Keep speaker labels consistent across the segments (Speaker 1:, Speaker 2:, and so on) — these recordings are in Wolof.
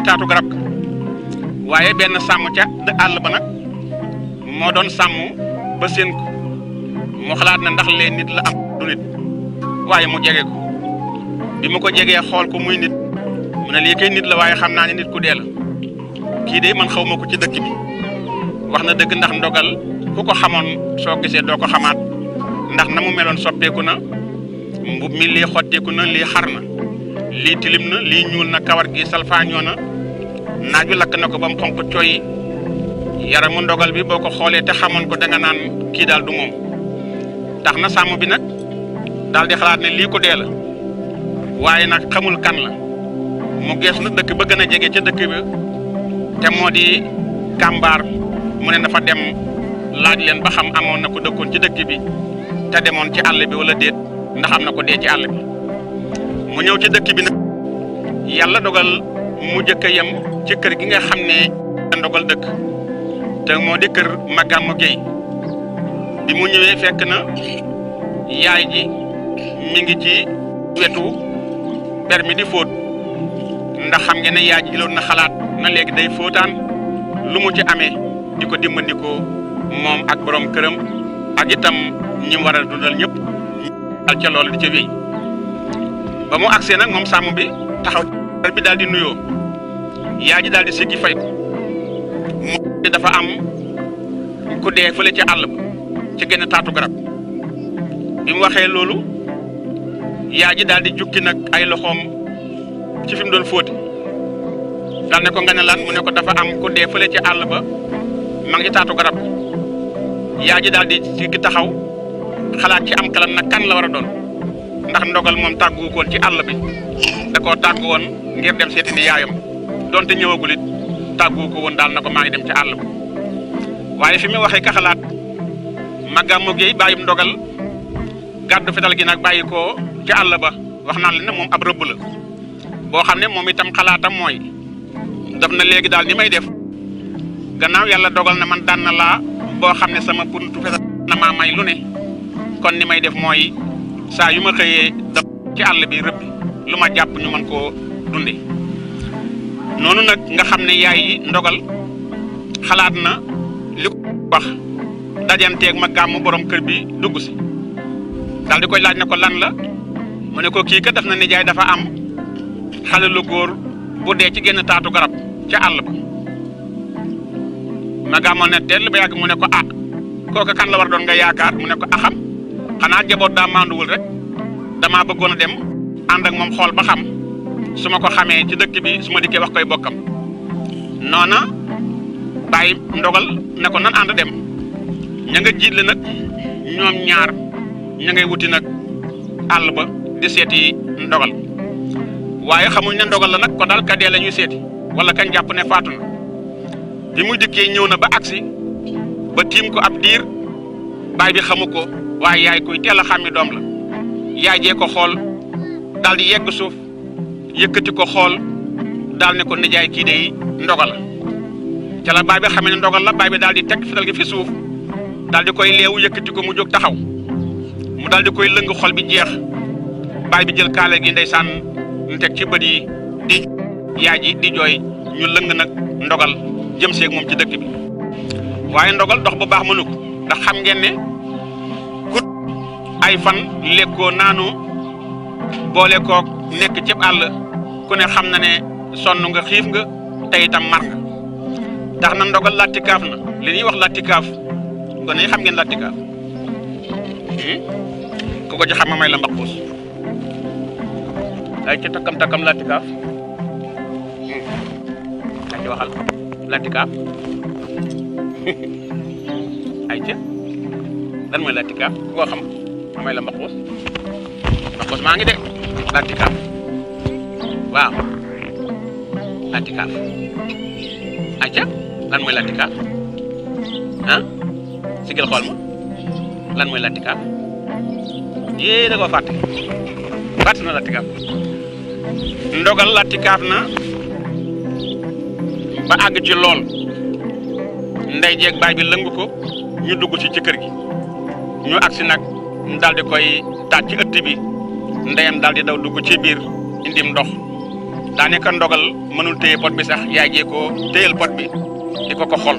Speaker 1: taatu garab ga waaye benn sàmm ca àll ba nag moo doon sàmm ba seen ko mu xalaat na ndax lee nit la am du nit waaye mu jege ko bi mu ko jegee xool ko muy nit mu ne lii kay nit la waaye xam naa ne nit ku dee la kii de man xaw ma ko ci dëkk bi wax na dëgg ndax ndogal ku ko xamoon soo gisee doo ko xamaat ndax na mu meloon soppeeku na mbub mi lii xotteeku na lii xar na lii tilim na lii ñuul na kawar gi salfaañoo na naaj wi lakk na ko ba mu xonq cooy yaramu ndogal bi boo ko xoolee te xamoon ko danga naan kii daal du moom tax na sàmm bi nag daal di xalaat ne lii ko dee la waaye nag xamul kan la mu gees na dëkk ba gën a jege ca dëkk bi te moo di kàmbaar mu ne dafa dem laaj leen ba xam amoon na ko dëkkoon ci dëkk bi te demoon ci àll bi wala déet ndax am na ko dee ci àll bi mu ñëw ci dëkk bi nag yàlla dogal mu jëkk a yem ci kër gi nga xam ne ndogal dëkk te moo di kër Magamu Géey bi mu ñëwee fekk na yaay ji mi ngi ci wetu permis di fóot ndax xam ngeen ne yaay ji jëloon na xalaat na léegi day fóotaan lu mu ci amee di ko dimbandikoo moom ak borom këram ak itam ñi mu war a dundal ñëpp al ca loolu di ca wéy ba mu agsee nag moom sàmm bi taxaw bi daal di nuyoo yaay ji daal di siggi fay ko mu dafa am ku dee fële ca àll ba ci genn taatu garab bi mu waxee loolu yaay ji daal di jukki nag ay loxoom ci fi mu doon fóoti daal ne ko nga ne lan mu ne ko dafa am ku dee fële ci àll ba ma ngi taatu garab yaay ji daal di siggi taxaw xalaat ci am xelam nag kan la war a doon ndax ndogal moom tàggu koon ci àll bi da koo tàggu woon ngir dem seeti ni yaayam donte ñëwagul it tàggu ko woon daal na ko maa ngi dem ci àll ba waaye fi mu waxee ka xalaat Magamu Géey bàyyim ndogal gàddu fetal gi nag bàyyi ko ci àll ba wax naa leen ne moom ab rëbb la boo xam ne moom itam xalaatam mooy def na léegi daal ni may def gannaaw yàlla dogal na man daan na laa boo xam ne sama buntu fetal na maa may lu ne kon ni may def mooy saa yu ma xëyee daf ci àll bi rëbbi lu ma jàpp ñu mën koo dunde noonu nag nga xam ne yaay yi ndogal xalaat na li ko wax dajanteeg Magamu borom kër bi dugg si daal di koy laaj na ko lan la mu ne ko kii kat def na nijaay dafa am xale lu góor bu dee ci génn taatu garab ca àll ba Magamu ne teel ba yàgg mu ne ko ah kooku kan la war doon nga yaakaar mu ne ko axam xanaa jaboot daa maanduwul rek damaa bëggoon a dem ànd ak moom xool ba xam su ma ko xamee ci dëkk bi su ma dikkee wax koy bokkam noona bàyyi ndogal ne ko nan ànd dem ña nga jiitle nag ñoom ñaar ña ngay wuti nag àll ba di seeti ndogal waaye xamuñ ne ndogal la nag ko daal ka dee la ñuy seeti wala kañ jàpp ne faatu na bi mu dikkee ñëw na ba agsi ba tiim ko ab diir baay bi xamu ko waaye yaay kuy teel a xàmmi doom la yaay jee ko xool daal di yegg suuf yëkkati ko xool daal ne ko nijaay kii de ndogal la ca la baay bi xamee ne ndogal la baay bi daal di teg fital gi fi suuf daal di koy leewu yëkkati ko mu jóg taxaw mu daal di koy lëng xol bi jeex baay bi jël kaale gi ndeysaan ñu teg ci bët yi di yaay ji di jooy ñu lëng nag ndogal jëm seeg moom ci dëkk bi waaye ndogal dox bu baax mënu ko ndax xam ngeen ne kut ay fan lekkoo naanu boole kook nekk cib àll ku ne xam na ne sonn nga xiif nga te itam mar nga tax na ndogal lattikaaf na li ñuy wax lattikaaf kon xam ngeen lattikaaf ku ko ci xam ma may la mbaquus ay ci takkam lattikaaf ay ci waxal lattikaaf ay ca lan mooy lattikaaf ku ko xam ma may la mbaquus maa ngi de lattikaaf waaw lattikaaf ay ca lan mooy lattikaaf ah sigil xool ma lan mooy lattikaaf yée da koo fàtte na lattikaaf ndogal lattikaaf na ba àgg ci lool ndey jeeg baay bi lëng ko ñu dugg ci kër gi ñu agsi nag daal di koy taaj ci ëtt bi ndeyam daal di daw dugg ci biir indim ndox daanaka ndogal mënul téye pot bi sax yaay jee ko téyel pot bi di ko xol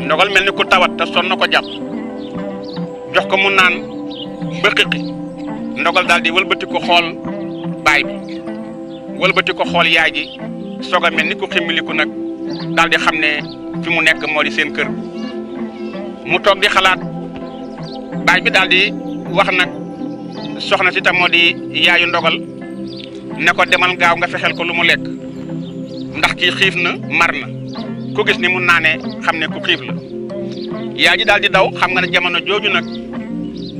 Speaker 1: ndogal mel ni ku tawat te sonn ko jàpp jox ko mu naan ba xiqi ndogal daal di wëlbati ko xool baay bi wëlbati ko xool yaay ji soog a mel ni ku ximmiliku nag daal di xam ne fi mu nekk moo di seen kër mu toog di xalaat baay bi daal di wax nag soxna si tam moo di yaayu ndogal ne ko demal gaaw nga fexeel ko lu mu lekk ndax kii xiif na mar na ku gis ni mu naanee xam ne ku xiif la yaay ji daal di daw xam nga ne jamono jooju nag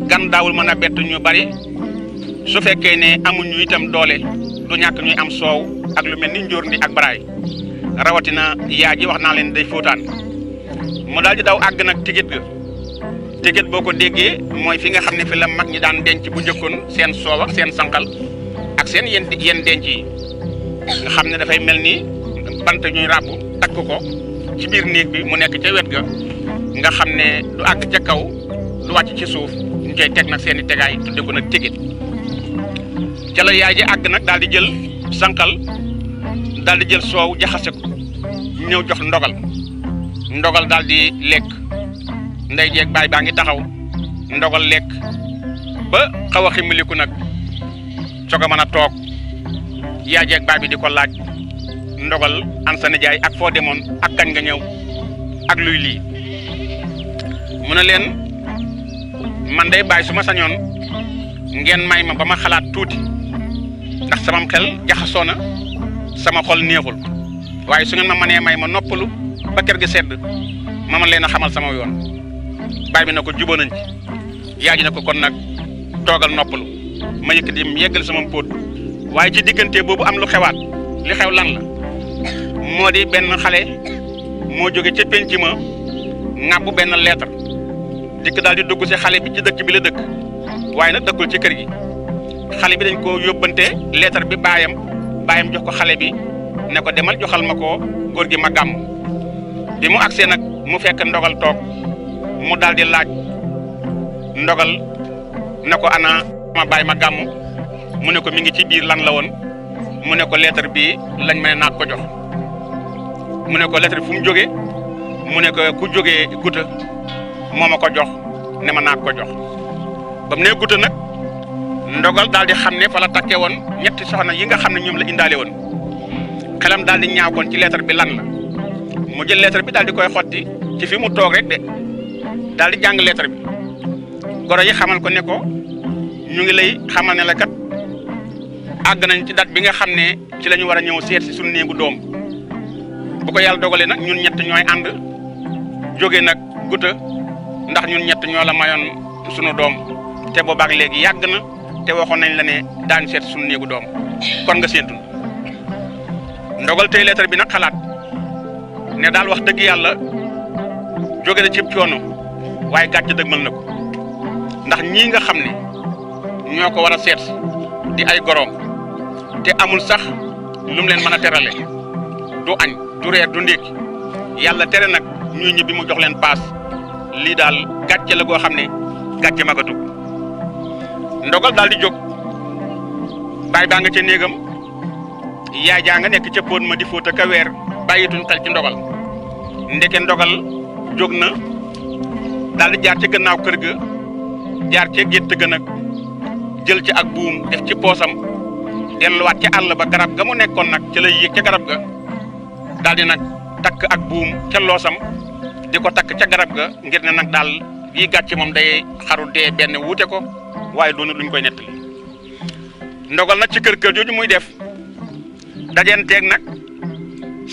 Speaker 1: gan daawul mën a bett ñu bari su fekkee ne amuñu itam doole du ñàkk ñuy am soow ak lu mel ni njóor ndi ak baraay rawatina yaay ji wax naa leen day fóotaan mu daal di daw àgg nag tigit ga tigit boo ko déggee mooy fi nga xam ne fi la mag ñi daan denc bu njëkkoon seen soow ak seen sànqal ak seen yenn denc yi nga xam ne dafay mel ni bant ñuy ràbb takk ko ci biir néeg bi mu nekk ca wet ga nga xam ne du àgg ca kaw du wàcc ci suuf ñu koy teg nag seen i tegaay tudde ko nag tigit ca la yaay ji àgg nag daal di jël sànqal daal di jël soow jaxase ko ñëw jox ndogal daal di lekk ndey jeeg baay baa ngi taxaw ndogal lekk ba xaw a ximmiliku nag soog a mën a toog yaay jeeg baay bi di ko laaj ndogal an sa nijaay ak foo demoon ak kañ nga ñëw ak luy lii mu ne leen man day baay su ma sañoon ngeen may ma ba ma xalaat tuuti ndax sama xel jaxasoo na sama xol neexul waaye su ngeen ma mënee may ma noppalu ba kër gi sedd ma mën leen a xamal sama yoon baay bi na ko jubóo nañ ci yaay ji na ko kon nag toogal noppalu ma yëkkati yeggal sama póot waaye ci diggante boobu am lu xewaat li xew lan la moo di benn xale moo jóge ca penc ma ŋàbbu benn lettre dikk daal di dugg si xale bi ci dëkk bi la dëkk waaye nag dëkkul ci kër gi xale bi dañ ko yóbbante lettre bi baayam jox ko xale bi ne ko demal joxal ma ko góor gi ma gàmm bi mu agsee nag mu fekk ndogal toog mu daal di laaj ndogal ne ko ana ma baay ma gàmm mu ne ko mi ngi ci biir lan la woon mu ne ko lettre bi lañ may naat ko jox mu ne ko lettre fu mu jógee mu ne ko ku jógee guta moo ma ko jox ne ma naat ko jox ba mu ne guta nag ndogal daal di xam ne fa la takkee woon ñetti soxna yi nga xam ne ñoom la indaale woon xelam daal di ñaaw kon ci lettre bi lan la mu jël lettre bi daal di koy xotti ci fi mu toog rek de daal di jàng lettre bi goro yi xamal ko ne ko ñu ngi lay xamal ne la kat àgg nañ ci date bi nga xam ne ci la ñu war a ñëw seet si suñu néegu doom bu ko yàlla dogalee nag ñun ñett ñooy ànd jóge nag guta ndax ñun ñett ñoo la mayoon suñu doom te boobaak léegi yàgg na te waxoon nañ la ne daan seet suñu néegu doom kon nga séentu ndogal tey lettre bi nag xalaat ne daal wax dëgg yàlla jóge na ci coono waaye gàcce dëgmal na ko ndax ñii nga xam ne ñoo ko war a seet di ay goroom te amul sax lu mu leen mën a terale du añ du reer du ndékki yàlla tere nag ñuy ñibbi mu jox leen paas lii daal gàcce la goo xam ne gàcce magatu ndogal daal di jóg baay baa nga ca néegam yaay jaa nga nekk ca póon ma di fóot ak a weer bàyyituñ xel ci ndogal ndeke ndogal jóg na daal di jaar ci gannaaw kër ga jaar ca gétt ga nag jël ci ak buum def ci poosam delluwaat ca àll ba garab ga mu nekkoon nag ca lay yéeg ca garab ga daal di nag takk ak buum ca loosam di ko takk ca garab ga ngir ne nag daal yi gàcce moom day xaru dee benn wuute ko waaye doonu luñ koy nettali ndogal nag ci kër jooju muy def dajenteeg nag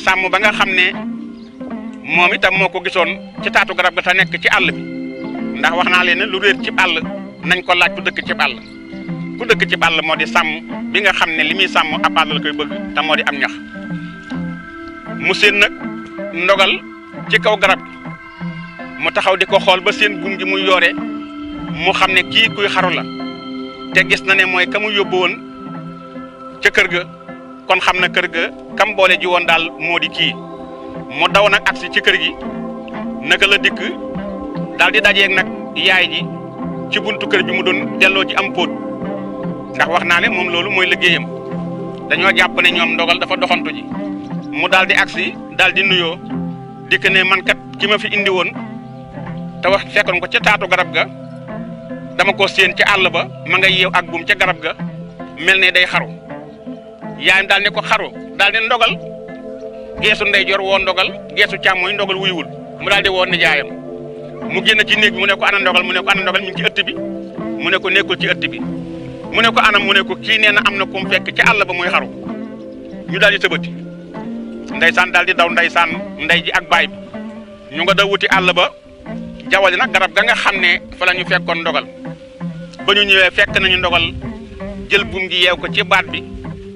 Speaker 1: sàmm ba nga xam ne moom itam moo ko gisoon ci taatu garab ga te nekk ci àll bi ndax wax naa leen ne lu réer ci àll nañ ko laaj ku dëkk ci àll ku dëkk ci àll moo di sàmm bi nga xam ne li muy sàmm ab àll la koy bëgg te moo di am ñax mu seen nag ndogal ci kaw garab gi mu taxaw di ko xool ba seen buum gi muy yoore mu xam ne kii kuy xaru la te gis na ne mooy ka mu yóbbu woon ca kër ga kon xam na kër ga kam boole ji woon daal moo di kii mu daw nag agsi ci kër gi naka la dikk daal di dajeeg nag yaay ji ci buntu kër bi mu doon delloo ji am póot ndax wax naa ne moom loolu mooy liggéeyam dañoo jàpp ne ñoom ndogal dafa doxantu ji mu daal di agsi daal di nuyoo dikk ne man kat ki ma fi indi woon te wax fekkoon ko ca taatu garab ga dama ko séen ca àll ba ma nga yeew ak buum ca garab ga mel ne day xaru yaayam daal ne ko xaru daal di ndogal geesu ndeyjoor woo ndogal geesu càmmooñ ndogal wuyuwul mu daal di woo nijaayam mu génn ci néeg bi mu ne ko ana ndogal mu ne ko ana ndogal mi ngi ci ëtt bi mu ne ko nekkul ci ëtt bi mu ne ko anam mu ne ko kii nee na am na ku mu fekk ca àll ba muy xaru ñu daal di tëbati ndeysaan daal di daw ndeysaan ndey ji ak baay bi ñu nga daw wuti àll ba jawali nag garab ga nga xam ne fa la ñu fekkoon ndogal ba ñu ñëwee fekk nañu ndogal jël buum gi yeew ko ci baat bi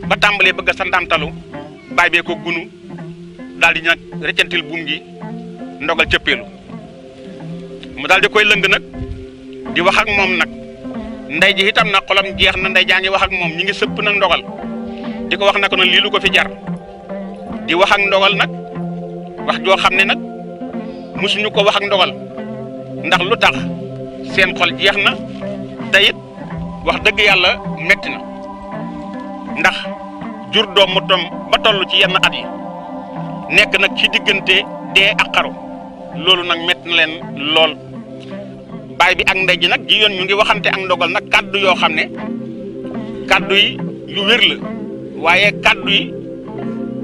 Speaker 1: ba tàmbalee bëgg a sandaamtalu baay bee ko gunu daal di nag rëccantil buum gi ndogal cëppeelu mu daal di koy lëng nag di wax ak moom nag ndey ji itam nag xolam jeex na ndey jaa ngi wax ak moom ñi ngi sëpp nag ndogal di ko wax nag nag lii lu ko fi jar di wax ak ndogal nag wax joo xam ne nag musuñu ko wax ak ndogal ndax lu tax seen xol jeex na te it wax dëgg yàlla metti na ndax jur doom mu tom ba toll ci yenn at yi nekk nag ci diggante dee ak xaru loolu nag metti na leen lool baay bi ak ndey ji nag ji yoon ñu ngi waxante ak ndogal nag kàddu yoo xam ne kàddu yi yu wér la waaye kàddu yi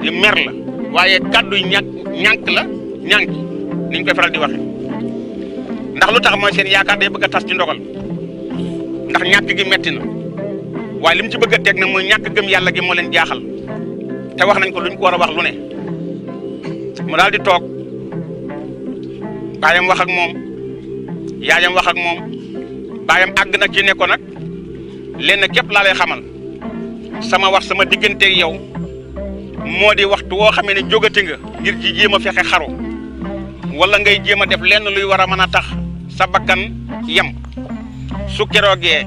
Speaker 1: yu mer la waaye kàddu yi ñànk la ñànk ni ñu koy faral di waxe ndax lu tax mooy seen yaakaar day bëgg a tas ci ndogal ndax ñàkk gi metti na waaye li mu ci bëgg a teg na mooy ñàkk gëm yàlla gi moo leen jaaxal te wax nañ ko luñ ko war a wax lu ne mu daal di toog baayam wax ak moom yaayam wax ak moom baayam àgg nag ci ne ko nag lenn képp laa lay xamal sama wax sama digganteeg yow moo di waxtu woo xamee ne jógati nga ngir ji jéem a fexe xaru wala ngay jéem a def lenn luy war a mën a tax sa bakkan yem su keroogee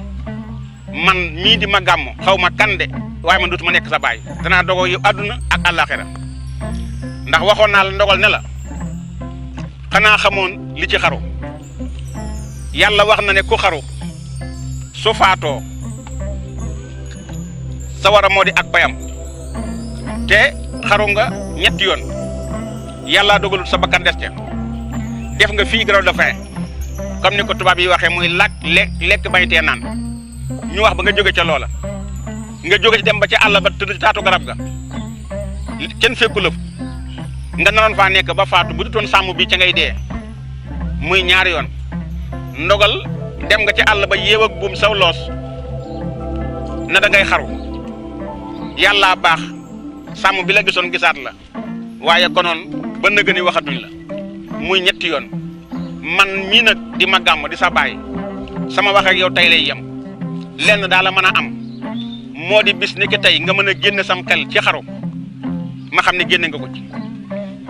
Speaker 1: man mii di ma gàmm xaw ma kan de waaye man dootuma nekk sa baay danaa dogoo yow àdduna ak àllaaxira ndax waxoon naa la ndogal ne la xanaa xamoon li ci xaru yàlla wax na ne ku xaru su faatoo sawara moo di ak payam te xaru nga ñetti yoon yàlla dogalul sa bakkan des ca def nga fii grève de faim comme ni ko tubaab yi waxee muy lekk bañ tee naan ñu wax ba nga jóge ca loola nga jóge ci dem ba ca àll ba tëdd taatu garab ga kenn fekku lëf nga naroon faa nekk ba faatu bu dutoon sàmm bi ca ngay dee muy ñaari yoon ndogal dem nga ci àll ba yeew ak buum saw loos na da ngay xaru yàlla baax sàmm bi la gisoon gisaat la waaye konoon ba nëgë ni waxatuñ la muy ñetti yoon man mii nag di ma gàmm di sa baay sama wax ak yow tey lay yem lenn daal la mën a am moo di bis ni ki tey nga mën a génne sam xel ci xaru ma xam ne génne nga ko ci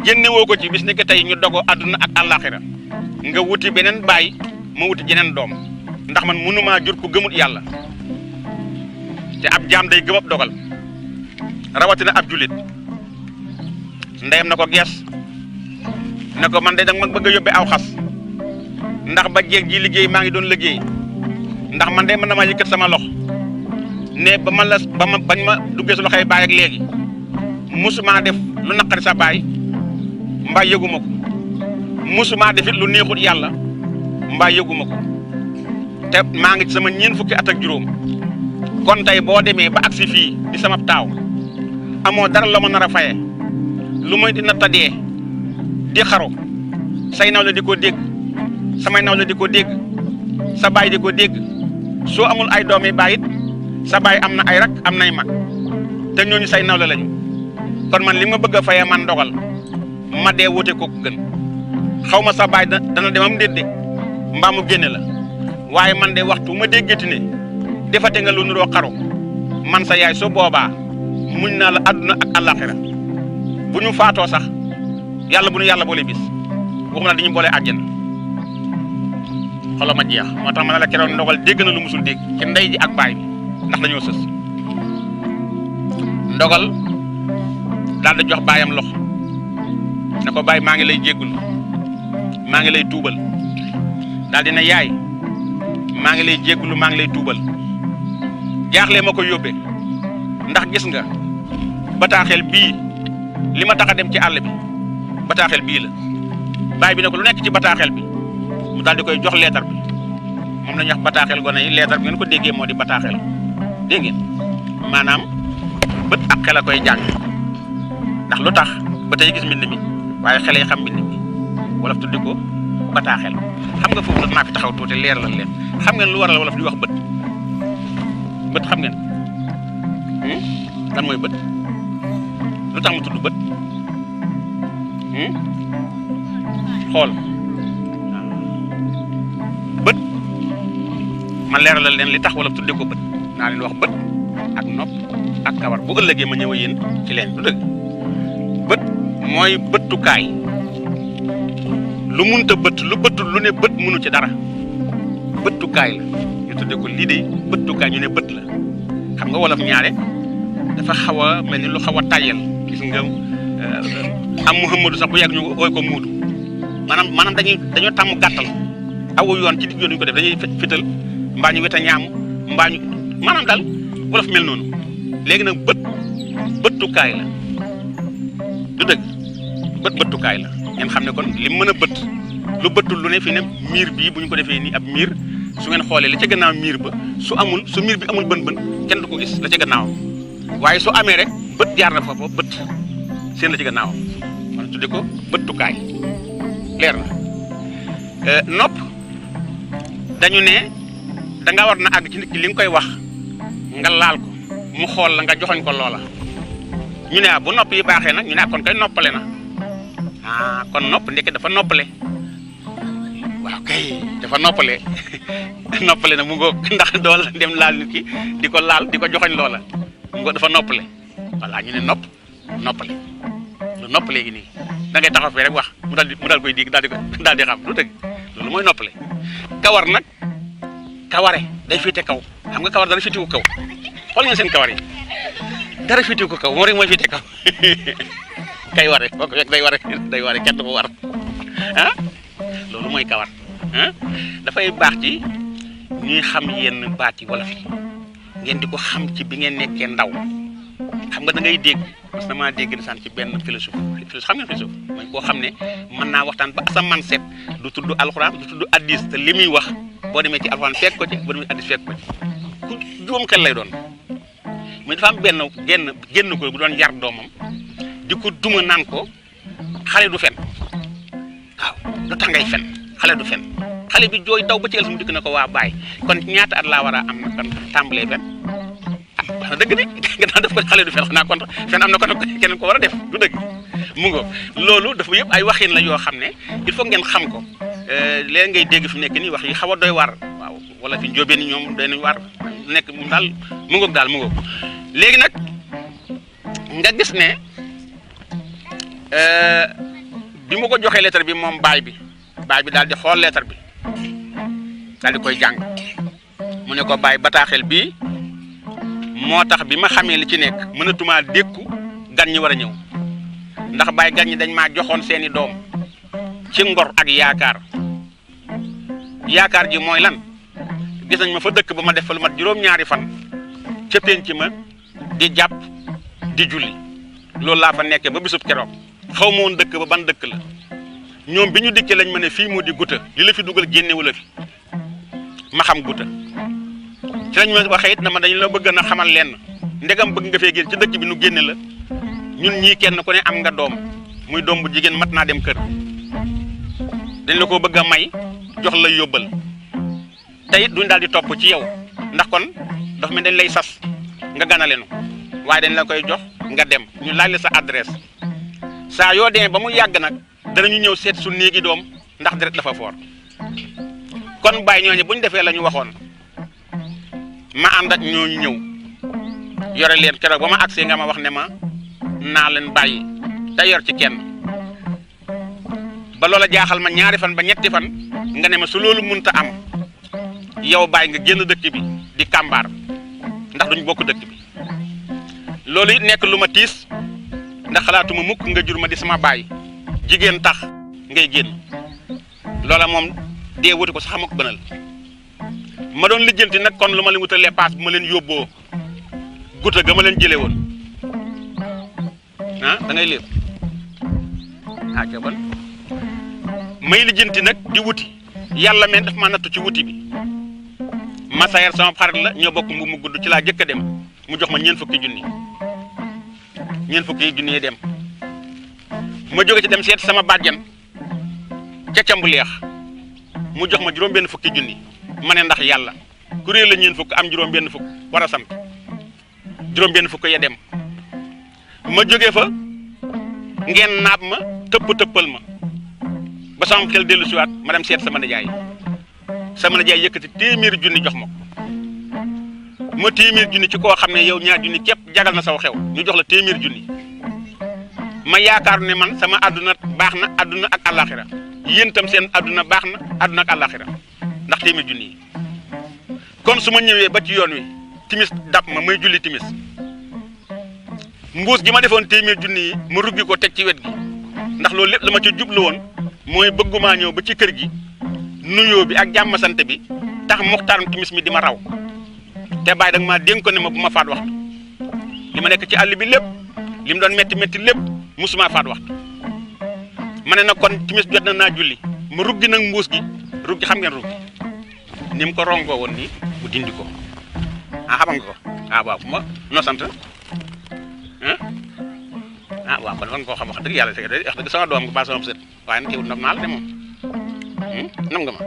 Speaker 1: génne woo ko ci bis ni ki tey ñu dogo àdduna ak àllaaxira nga wuti beneen baay ma wuti jeneen doom ndax man mënumaa jur ku gëmut yàlla te ab jaam day gëm ab dogal rawatina ab jullit ndeyam na ko gees ne ko man de danga ma bëgg a yóbbee aw xas ndax ba jeeg ji liggéey maa ngi doon liggéey ndax man de mën na maa yëkkat sama lox ne bañ ma duggee su loxoy baay ak léegi musuma def lu naqari sa baay mbaa yëguma ko musuma defit lu neexut yàlla mbaa yëguma ko te maa ngi ci sama ñeent fukki at ak juróom kon tey boo demee ba agsi fii di sama taaw amoo dara la ma nar a faye lu may dina tadee di xaru say naw la di ko dégg samay naw la di ko dégg sa baay di ko dégg soo amul ay doomi baay it sa baay am na ay rak am nay mag te ñooñu say naw la lañu kon man li ma bëgg a fayee man dogal ma dee wute ko gën xaw ma sa baay dana demam déedéet mbaa mu génne la waaye man de waxtu ma déggati ne defate nga lu nuroo xaru man sa yaay soo boobaa muñ naa la àdduna ak àllaaxira bu ñu faatoo sax yàlla bu ñu yàlla boole bis waxuma la dañu boole àjjana xoolal ma jeex moo tax ma ne la keroog ndogal dégg na lu musul dégg ci ndey ji ak baay bi ndax dañoo sës ndogal daal di jox baayam loxo ne ko baay maa ngi lay jéggul maa ngi lay tuubal daal di ne yaay maa ngi lay jéggulu maa ngi lay tuubal jaaxle ma ko yóbbee ndax gis nga bataaxel bii li ma tax a dem ci àll bi bataaxel bii la baay bi ne ko lu nekk ci bataaxel bi mu daal di koy jox leetar bi moom la ñuy wax bataaxel gone yi leetar bi ngeen ko déggee moo di bataaxel dégg ngeen maanaam bët ak xel a koy jàng ndax lu tax ba tey gis mbind mi waaye xel yi xam mbind mi wolof tuddi ko bataaxel xam nga foofu nag maa fi taxaw tuuti leeralal leen xam ngeen lu waral wolof di wax bët bët xam ngeen lan mooy bët lu tax mu tudd bët xool bët man leeralal leen li tax wolof tudde ko bët naa leen wax bët ak nopp ak kawar bu ëllëgee ma ñëw yéen ci leen du dëgg bët mooy bëttukaay lu munta bët lu bëttul lu ne bët mënu ci dara bëttukaay la ñu tudde ko lii de bëttukaay ñu ne bët la xam nga wolof ñaare dafa xaw a mel ni lu xaw a tàyyel gis nga am Muhammadu sax bu yàgg ñu ooy ko muudu maanaam dañoo tàmm gàttal awu yoon ci digg yoon ñu ko def dañuy fital mbaa ñu weta ñaam mbaa ñu maanaam daal wolof mel noonu léegi nag bëttukaay la du dëgg bëttukaay la ngeen xam ne kon li mën a bët lu bëttul lu ne fi ne miir bii bu ñu ko defee nii ab miir su ngeen xoolee la ca gannaaw miir ba su miir bi amul bën kenn du ko gis la ca gannaaw waaye su amee rek bët jaar na foofu bët seen la ci gannaaw man tudde ko bëttukaay leer na nopp dañu ne danga war na àgg ci nit ki li nga koy wax nga laal ko mu xool la nga joxoñ ko loola ñu ne bu nopp yi baaxee nag ñu ne kon koy noppale na kon nopp ndeke dafa noppale waaw kay dafa noppale noppale na mu ngoog ndax dool dem laal nit ki di ko laal di ko joxoñ loola mu ngoog dafa noppale voilà ñu ne noppale lu nopp léegi nii da ngay taxaw fee rek wax mu daal koy dégg daal di xam lu dëgg loolu mooy noppale kawar nag kaware day féete kaw xam nga kawar dara féete ko kaw xool ngeen seen kawar yi dara féete ko kaw moo rek mooy féete kaw kay ware boo ko fekk day ware kenn du ko war loolu mooy kawar dafay baax ci ñuy xam yenn baati wolof yi ngeen di ko xam ci bi ngeen nekkee ndaw xam nga da ngay dégg parce que maa dégg saan ci benn philosophe xam nga philosophe mooy koo xam ne mën naa waxtaan ba asamaan set du tudd alxuraan du tudd addis te li muy wax boo demee ci alxuraan fekk ko ci boo demee addis fekk ko ci ku juróom xel lay doon muy dafa am génn ko bu doon yar doomam di ko duma naan ko xale du fen waaw lu tax ngay fen xale du fen xale bi jooy daw ba ci ëllëg mu dikk na ko waa baay kon ñaata at laa war a am na kon tàmbalee fen wax na dëgg de nga daan def ko xale du fen xanaa kon fen am na kon keneen ko war a def du dëgg mu ngo loolu dafa yëpp ay waxin la yoo xam ne il faut ngeen xam ko léegi ngay dégg fi mu nekk nii wax yi xaw a doy waar waaw wala fi njóobeen ñoom doy nañ waar nekk mu daal mu ngoog daal mu ngoog léegi nag nga gis ne bi mu ko joxee lettre bi moom baay bi daal di xool lettre bi daal di koy jàng mu ne ko baay bataaxel bii moo tax bi ma xamee li ci nekk mënatumaa dékku gan ñi war a ñëw ndax baay gan ñi dañ maa joxoon seeni doom ci ngor ak yaakaar ji mooy lan gis nañ ma fa dëkk ba ma def fa lu mat juróom-ñaari fan ca penc ma di jàpp di julli loolu laa fa nekkee ba bisub keroog xaw ma woon dëkk ba ban dëkk la ñoom bi ñu dikkee lañ ma ne fii moo di guta li la fi dugal génnewu la fi ma xam guta ci lañ ma waxee it na ma dañu la bëgg na xamal lenn ndegam bëgg nga fee génn ci dëkk bi nu génne la ñun ñii kenn ku ne am nga doom muy doom bu jigéen mat naa dem kër dañ la ko bëgg a may jox la yóbbal te it duñ daal di topp ci yow ndax kon dafa mel dañ lay sas nga ganaleenu waaye dañ la koy jox nga dem ñu laaj la sa adresse saa yoo demee ba mu yàgg nag danañu ñëw seet su néegi doom ndax deret dafa foor kon bàyyi ñooñu bu ñu defee la ñu waxoon ma ànd ak ñooñu ñëw yore leen keroog ba ma agsee nga ma wax ne ma naa leen bàyyi te yor ci kenn ba loola jaaxal ma ñaari fan ba ñetti fan nga ne ma su loolu mënta am yow bàyyi nga génn dëkk bi di kàmbaar ndax duñ bokk dëkk bi loolu it nekk lu ma tiis ndax xalaatuma mukk nga jur ma di sama baay jigéen tax ngay génn loola moom dee wuti ko sax ma ko gënal ma doon lijjanti nag kon lu ma leen wutalee paas bu ma leen yóbboo guta ga ma leen jëlee woon ah da ngay léeb ah ca bon may lijjanti nag di wuti yàlla men daf ma nattu ci wuti bi Massaer sama xarit la ñoo bokk mu gudd ci laa jëkk a dem mu jox ma ñeent fukki junni yi dem ma jóge ci dem seet sama bàjjan ca cambu leex mu jox ma juróom benn fukki junni ma ne ndax yàlla ku réer la ñeent fukk am juróom benn fukk war a sant juróom benn fukk ya dem ma jóge fa ngeen naab ma tëppal ma ba sama xel dellu siwaat ma dem seet sama nijaay yëkkati téeméeri junni jox ma ko ma téeméeri junni ci koo xam ne yow ñaar junni képp jagal na saw xew ñu jox la téeméeri junni ma yaakaar ne man sama àdduna baax na àdduna ak àllaaxira yéen tam seen àdduna baax na àdduna ak àllaaxira ndax téeméeri junni yi kon su ma ñëwee ba ci yoon wi timis dab ma may julli timis mbuus gi ma defoon téeméeri junni yi ma ruggi ko teg ci wet gi ndax loolu lépp la ma ci jublu woon mooy bëggumaa ñëw ba ci kër gi nuyoo bi ak jàmm sant bi tax muxtaaram timis mi di ma raw te bàyyi dag maa dénk ko ne ma bu ma faat waxtu li ma nekk ci àll bi lépp li mu doon métti lépp musuma faat waxtu ma ne nag kon timis jot na naa julli ma ruggi nag mbuus gi ruggi xam ngeen ruggi ni mu ko rongoo woon nii mu dindi ko xam nga ko waaw fu ma noo sant waaw kon war nga koo xam wax dëgg yàlla wax dëgg sama doom nga ba sama sët waaye nag teewul nag naa la de moom nam nga ma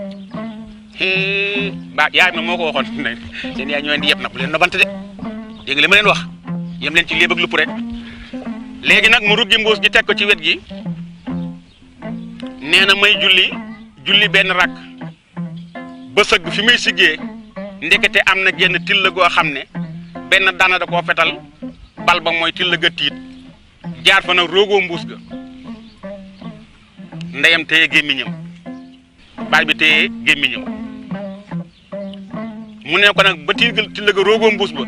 Speaker 1: ba yaay na moo ko waxoon ne seen yaay ñoo leen di yeb nag bu leen nobante de dégg nga li ma leen wax yem leen ci léeb ak lupp rek léegi nag mu ruggi mbuus gi teg ko ci wet gi nee na may julli benn rakk ba sëgg fi may siggee ndekete am na genn till goo xam ne benn dana da koo fetal bal ba mooy till ga tiit jaar fa nag roogoo mbuus ga ndeyam téye gémmiñam baay bi téye gémmiñam mu ne ko nag ba till ga roogoo mbuus ba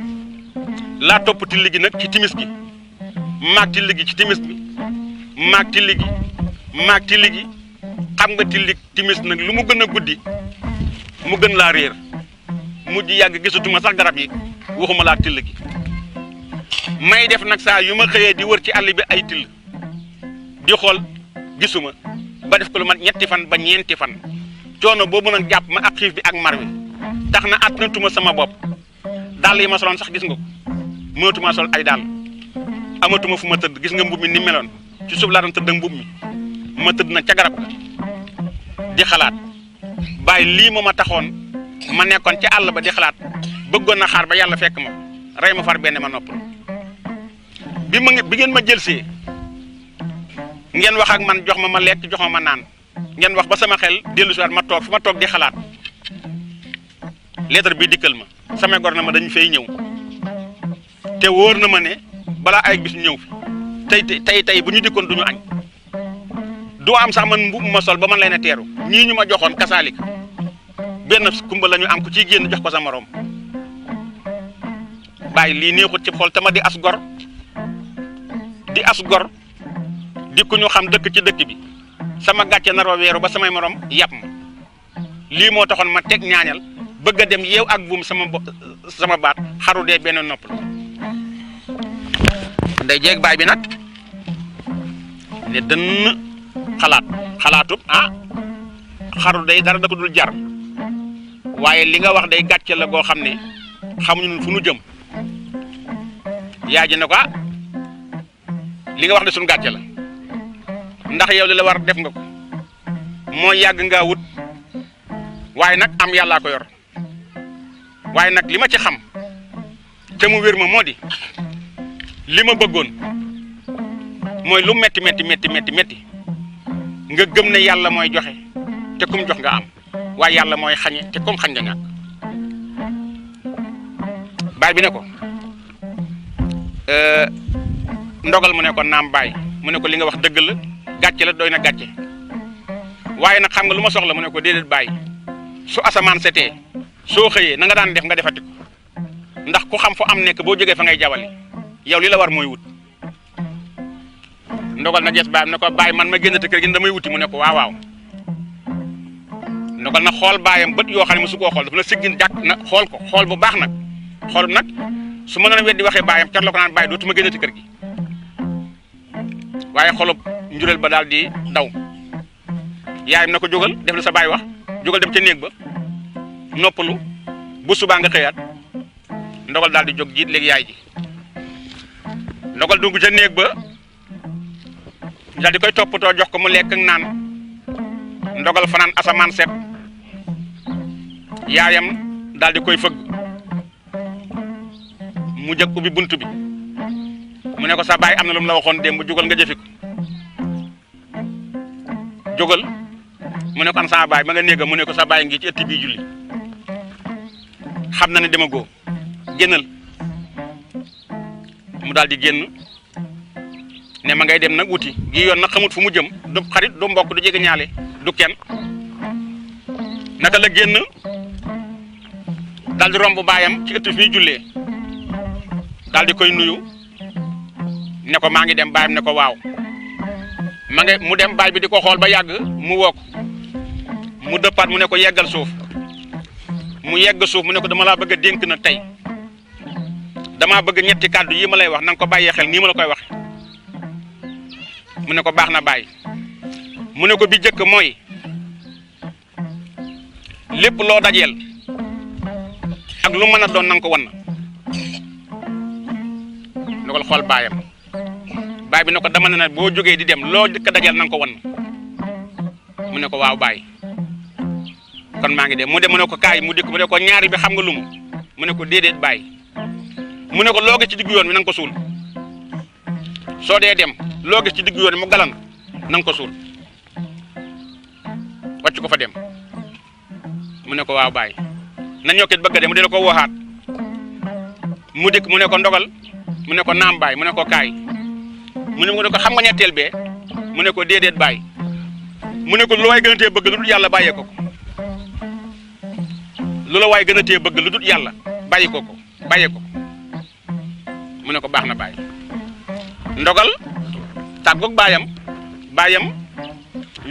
Speaker 1: laa topp till gi nag ci timis gi maag till gi ci timis bi maag till gi xam nga till timis nag lu mu gën a guddi mu gën laa réer mujj yàgg gisatuma sax garab yi waxuma laa till gi may def nag saa yu ma xëyee di wër ci àll bi ay till di xool gisuma ba def ko lu man ñetti fan ba ñeenti fan coono boobu nag jàpp ma ak xiif bi ak mar wi tax na attanatuma sama bopp dàll yi ma soloon sax gis nga ko mënatuma sol ay dàll amatuma fu ma tëdd gis nga mbub mi ni meloon ci suuf laa doon tëdd ak mbub mi ma tëdd nag ca garab ga di xalaat bàyyi lii ma taxoon ma nekkoon ca àll ba di xalaat bëggoon na xaar ba yàlla fekk ma rey ma far benn ma noppal bi ngeen ma jëlsee ngeen wax ak man jox ma lekk jox ma naan ngeen wax ba sama xel dellu si waat ma toog fi ma toog di xalaat lettre bi dikkal ma sama gor na ma dañu fay ñëw te wóor na ma ne balaa ay bis ñëw fi tey bu ñu dikkoon duñu añ doo am sax man mbubb ma sol ba man leen a teeru ñii ñu ma joxoon kasaalik benn kumba la ñu am ku ciy génn jox ko sa morom bàyyi lii neexut ci xol te ma di as gor di ku ñu xam dëkk ci dëkk bi sama gàcce naroo weeru ba samay morom yàpp ma lii moo taxoon ma teg ñaañal bëgg a dem yeew ak buum sama baat xaru dee benn nopp la ndey jeeg baay bi nag ne dënn xalaatub xaru day dara da ko dul jar waaye li nga wax day gàcce la goo xam ne xamuñu fu nu jëm yaay ji ne ko li nga wax de suñu gàcce la ndax yow li la war def nga ko mooy yàgg ngaa wut waaye nag am yàllaa ko yor waaye nag li ma ci xam te mu wér ma moo di li ma bëggoon mooy lu metti nga gëm ne yàlla mooy joxe te kum jox nga am waaye yàlla mooy xañe te kum xañ nga ñàkk baay bi ne ko ndogal mu ne ko naam baay mu ne ko li nga wax dëgg la gàcce la doy na gàcce waaye nag xam nga lu ma soxla mu ne ko déedéet baay su asamaan setee soo xëyee na nga daan def nga defati ko ndax ku xam fu am nekk boo jógee fa ngay jawali yow li la war mooy wut ndogal na gees baayam ne ko baay man ma génn te kër gi damay wuti mu ne ko waaw ndogal na xool baayam bët yoo xam ne mosu koo xool dafa na siggin jàkk na xool ko xool bu baax nag xool nag su ma doon weddi waxee baayam car la ko naan baay dootuma génnati kër gi waaye xolub njureel ba daal di daw yaayam na ko jógal def la sa baay wax jógal dem ca néeg ba noppalu bu subaa nga xëyaat ndogal daal di jóg jiit léegi yaay ji ndogal dugg ca néeg ba daal di koy toppatoo jox ko mu lekk ak naan ndogal fanaan asamaan set yaayam daal di koy fëgg mu jëkk ubbi buntu bi mu ne ko sa baay am na lu mu la waxoon démb jógal nga jëfi ko jógal mu ne ko an sama baay ma nga néega mu ne ko sa baay ngi ci ëtt bii julli xam na ne dama góo génnal mu daal di génn ne ma ngay dem nag wuti gi yoon nag xamut fu mu jëm du xarit du mbokk du jege ñaale du kenn naka la génn daal di romb baayam ci ëtt fi jullee daal di koy nuyu ne ko maa ngi dem baayam ne ko waaw ma nga mu dem baay bi di ko xool ba yàgg mu woo ko mu dëppaat mu ne ko yeggal suuf mu yegg suuf mu ne ko dama laa bëgg a dénk na tey damaa bëgg ñetti kàddu yi ma lay wax na nga ko bàyyee xel nii ma la koy waxe mu ne ko baax na bàyyi mu ne ko bi jëkk mooy lépp loo dajeel ak lu mën a doon na nga ko wan ndogal xool baayam baay bi ne ko dama ne boo jógee di dem loo jëkk dajeel na nga ko wan mu ne ko waaw baay kon maa ngi dem mu ne ko kaay mu dikk mu ne ko ñaari bi xam nga lu mu ne ko déedéet baay mu ne ko loo gis ci diggu yoon bi na nga ko suul soo dee dem loo gis ci diggu yoon bi mu galan na nga ko suul wàcc ko fa dem mu ne ko waaw baay na ñokkit bëgg a dem mu dina ko wooxaat mu dikk mu ne ko ndogal mu ne ko naam baay mu ne ko kaay mu ne ko xam nga ñetteel bee mu ne ko déedéet baay mu ne ko lu waay gën a tee bëgg lu dul yàlla bàyyee ko ko lu la waay gën a tee bëgg lu dul yàlla bàyyi ko ko bàyyee ko mu ne ko baax na baay ndogal tàggoog baayam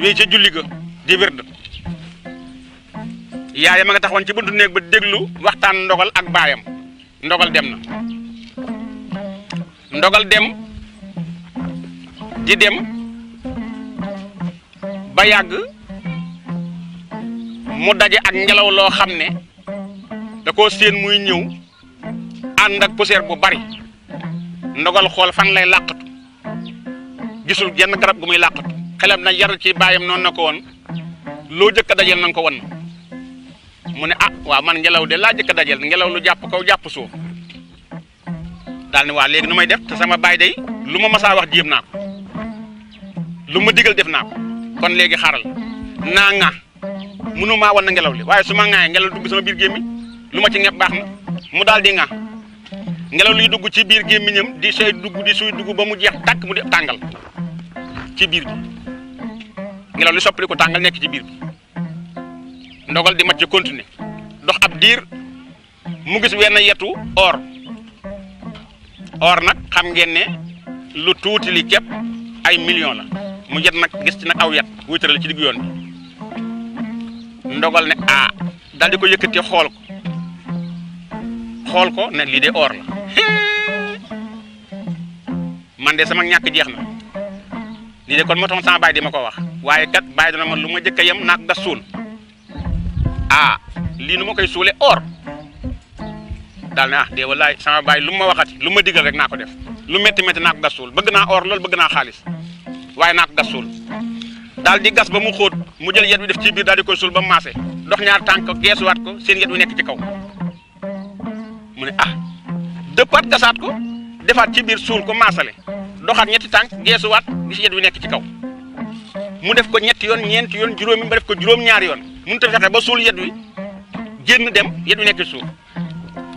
Speaker 1: wéy ca julli ga di wird yaayam a nga taxawoon ci buntu néeg ba déglu waxtaan ndogal ak baayam ndogal dem na ndogal dem di dem ba yàgg mu daje ak ngelaw loo xam ne da koo séen muy ñëw ànd ak poussière bu bari ndogal xool fan lay làqatu gisul genn garab gu muy làqatu xelam na yar ci baayam noonu na ko woon loo jëkk a dajeel na nga ko wan mu ne ah waaw man ngelaw de laa jëkk a dajeel ngelaw lu jàpp kaw jàpp suuf daal ne waa léegi nu may def te sama baay day lu ma masaa wax jéem naa ko lu ma digal def naa ko kon léegi xaaral naa ŋa munu maa wan na ngelaw li waaye su ma ŋaayee ngelaw dugg sama biir gémmiñ lu ma ci ñepp baax na mu daal di ŋa ngelaw liy dugg ci biir gémmiñam di suy dugg ba mu jeex tàkk mu di tàngal ci biir bi ngelaw li soppali ko tàngal nekk ci biir bi ndogal di mat ci continuer dox ab diir mu gis wenn yetu or nag xam ngeen ne lu tuuti li képp ay millions la mu jet nag gis ci nag aw yet wuy tëral ci diggu yoon bi ndogal ne ah daal di ko yëkkati xool ko ne lii de or la man de sama ñàkk jeex na lii de kon moo tax sama baay di ma ko wax waaye kat baay dana ma lu ma jëkk a yem naak gas suul ah lii nu ma koy suule or daal ne ah de wallaay sama baay lu ma waxati lu ma digal rek naa ko def lu métti naa ko gas suul bëgg naa or loolu bëgg naa xaalis waaye naa ko gas suul daal di gas ba mu xóot mu jël yet wi def ci biir daal di koy suul ba mu maase dox ñaar tànk geesuwaat ko seen yet wi nekk ci kaw mu ne ah dëppaat gasaat ko defaat ci biir suul ko maasale doxaat ñetti tànk geesuwaat gis yet wi nekk ci kaw mu def ko ñetti yoon ñeenti yoon juróomi ba def ko juróom-ñaari yoon mënut a fexe ba suul yet wi génn dem yet wi nekk ci suuf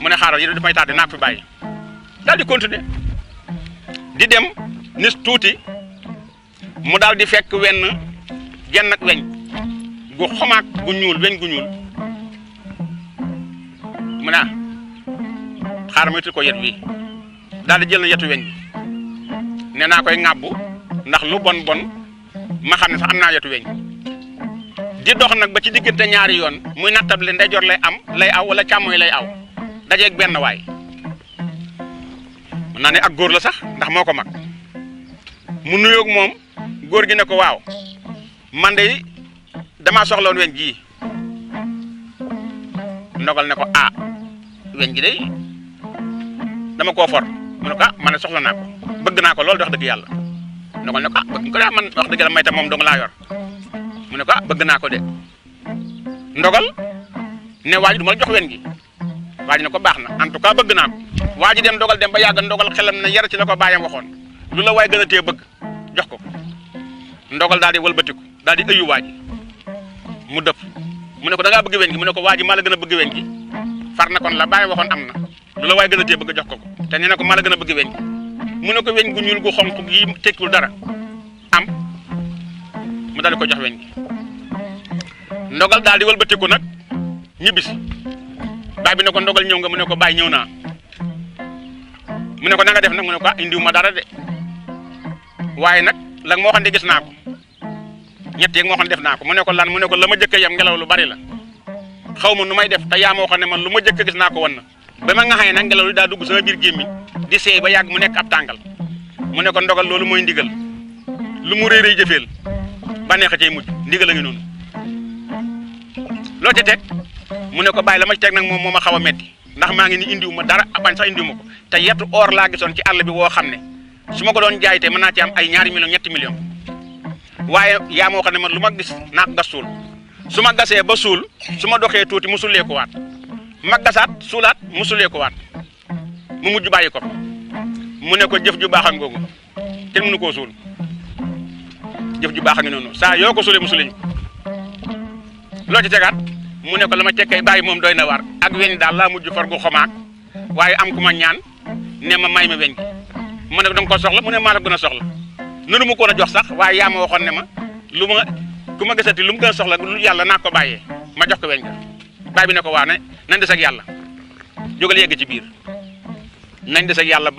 Speaker 1: mu ne xaaral yet wi dafay tardé naa ko fi bàyyi daal di continuer di dem nis tuuti mu daal di fekk genn ak weñ gu xomaak gu ñuul weñ gu ñuul mu ne xaaral ma itti ko yet wi daal di jël na yetu weñ bi nee naa koy ŋàbbu ndax lu bon ma xam ne sax am naa yetu weñ di dox nag ba ci diggante ñaari yoon muy nattable ndeyjoor lay aw wala càmmooy lay aw dajeeg benn waay mën naa ne ak góor la sax ndax moo ko mag mu nuyoog moom góor gi ne ko waaw man de damaa soxla woon weñ gii ndogal ne ko ah weñ gi de dama koo for mu ne ko ah man de soxla naa ko bëgg naa ko loolu wax dëgg yàlla ndogal ne ko ah bëgg ko daa man wax dëgg yàlla may tam moom dong laa yor mu ne ko ah bëgg naa ko de ndogal ne waa ji du ma la jox weñ gi waa ji ne ko baax na en tout cas bëgg naa ko waa ji dem ndogal dem ba yàgg ndogal xelam na yar ci la ko bàyyam waxoon lu la waay gën a tee bëgg jox ko ndogal daal di wëlbatiku daal di ëyyu waa ji mu dëpp mu ne ko da ngaa bëgg weñ gi mu ne ko waa ji maa la gën a bëgg weñ gi far na kon la bàyyi waxoon am na lu la waay gën a tee bëgg jox ko te nee na ko maa la gën a bëgg weñ gi mu ne ko weñ gu ñuul gu xonq gi tekkul dara am mu daal di ko jox weñ gi ndogal daal di wëlbatiku nag ñibbisi baay bi ne ko ndogal ñëw nga mu ne ko baay ñëw naa mu ne ko na nga def nag mu ne ko indiwu ma dara de waaye nag la moo xam ne gis naa ko ñett yeeg moo xam ne def naa ko mu ne ko lan mu ne ko la ma jëkk a yem ngelaw lu bari la xaw ma nu may def te yaa moo xam ne man lu ma jëkk a gis naa ko wan na ba ma nga xëy nag ngelaw li daa dugg sama biir gémmiñ di seey ba yàgg mu nekk ab tàngal mu ne ko ndogal loolu mooy ndigal lu mu réeréy jëfeel ba neex a cay mujj ndigal a ngi noonu loo ca teg mu ne ko bàyyi la ma ci teg nag moom moo ma xaw a metti ndax maa ngi ni indiwu ma dara bañ sax indiwu ma ko te yettu or laa gisoon ci àll bi woo xam ne su ma ko doon jaay te mën naa ci am ay 2 millions 3 millions waaye yaa moo xam ne man lu ma gis naa ko gas suul su ma gasee ba suul su ma doxee tuuti mu sulee ko waat ma gasaat suulaat mu sulee ko waat mu mujj bàyyi ko mu ne ko jëf ju baax a ngoogu kenn mënu koo suul jëf ju baax a ngi noonu saa yoo ko sulee mu sulee loo ci tegaat mu ne ko la ma tekkay bàyyi moom doy na war ak weñ daal laa mujj far gu xomaak waaye am ku ma ñaan ne ma may ma weñ gi mu ne ko danga ko soxla mu ne maa la gën a soxla nunu mu ko a jox sax waaye yaa ma waxoon ne ma lu ma ku ma gisati lu mu gën a soxla lu yàlla naa ko bàyyee ma jox ko weñ ga baay bi ne ko waa ne nañ des ak yàlla jógal yegg ci biir nañ des ak yàlla